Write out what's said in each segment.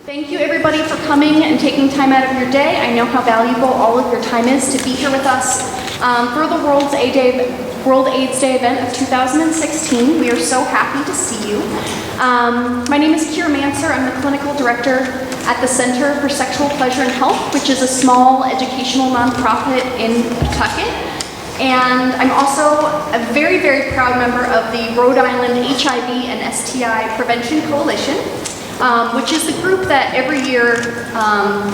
Thank you everybody for coming and taking time out of your day. I know how valuable all of your time is to be here with us for the World AIDS Day event of 2016. We are so happy to see you. My name is Kira Manser. I'm the clinical director at the Center for Sexual Pleasure and Health, which is a small educational nonprofit in Pawtucket. And I'm also a very, very proud member of the Rhode Island HIV and STI Prevention Coalition, which is the group that every year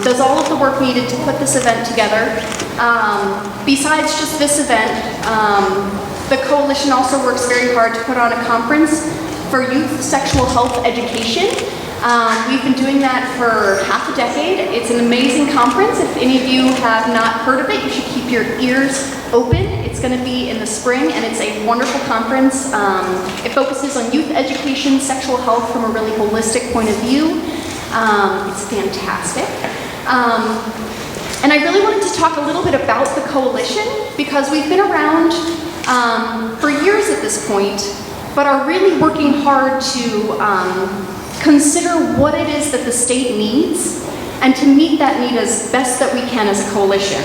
does all of the work needed to put this event together. Besides just this event, the coalition also works very hard to put on a conference for youth sexual health education. We've been doing that for half a decade. It's an amazing conference. If any of you have not heard of it, you should keep your ears open. It's going to be in the spring, and it's a wonderful conference. It focuses on youth education, sexual health from a really holistic point of view. It's fantastic. And I really wanted to talk a little bit about the coalition because we've been around for years at this point, but are really working hard to consider what it is that the state needs and to meet that need as best that we can as a coalition.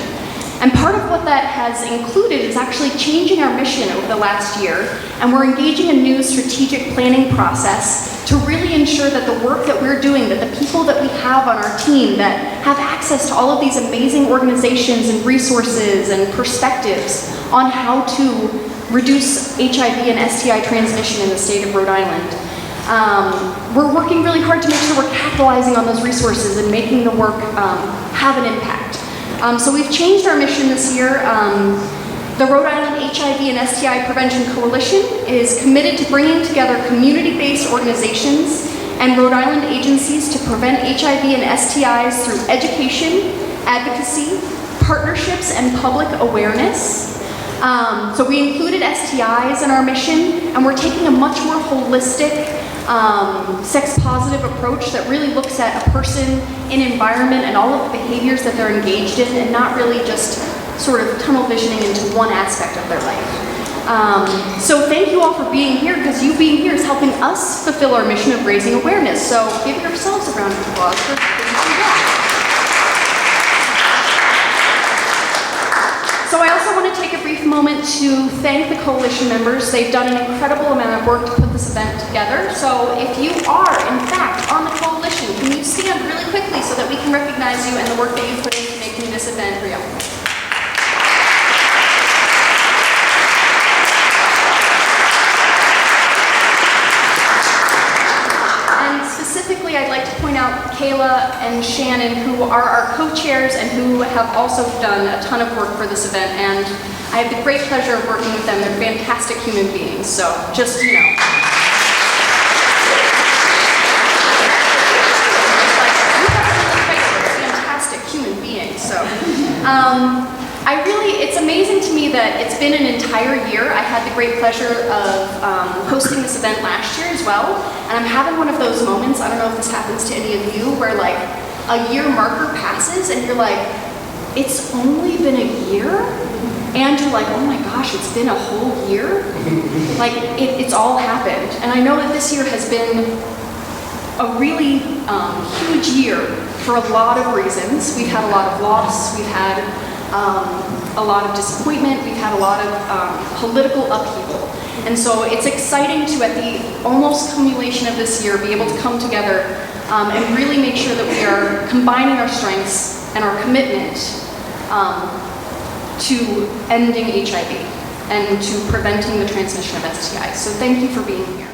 And part of what that has included is actually changing our mission over the last year, and we're engaging a new strategic planning process to really ensure that the work that we're doing, that the people that we have on our team that have access to all of these amazing organizations and resources and perspectives on how to reduce HIV and STI transmission in the state of Rhode Island. We're working really hard to make sure we're capitalizing on those resources and making the work have an impact. So we've changed our mission this year. The Rhode Island HIV and STI Prevention Coalition is committed to bringing together community-based organizations and Rhode Island agencies to prevent HIV and STIs through education, advocacy, partnerships, and public awareness. So we included STIs in our mission, and we're taking a much more holistic, sex-positive approach that really looks at a person, an environment, and all of the behaviors that they're engaged in, and not really just sort of tunnel visioning into one aspect of their life. So thank you all for being here, because you being here is helping us fulfill our mission of raising awareness. So give yourselves a round of applause for doing that. So I also want to take a brief moment to thank the coalition members. They've done an incredible amount of work to put this event together. So if you are, in fact, on the coalition, can you stand really quickly so that we can recognize you and the work that you put into making this event real? Specifically, I'd like to point out Kayla and Shannon, who are our co-chairs and who have also done a ton of work for this event, and I have the great pleasure of working with them. They're fantastic human beings, so just, you know. Fantastic human beings, so. It's amazing to me that it's been an entire year. I had the great pleasure of hosting this event last year as well, and I'm having one of those moments, I don't know if this happens to any of you, where like a year marker passes and you're like, it's only been a year? And you're like, oh my gosh, it's been a whole year? Like, it's all happened. And I know that this year has been a really huge year for a lot of reasons. We've had a lot of loss, we've had a lot of disappointment, we've had a lot of political upheaval. And so it's exciting to, at the almost culmination of this year, be able to come together and really make sure that we are combining our strengths and our commitment to ending HIV and to preventing the transmission of STIs. So thank you for being here.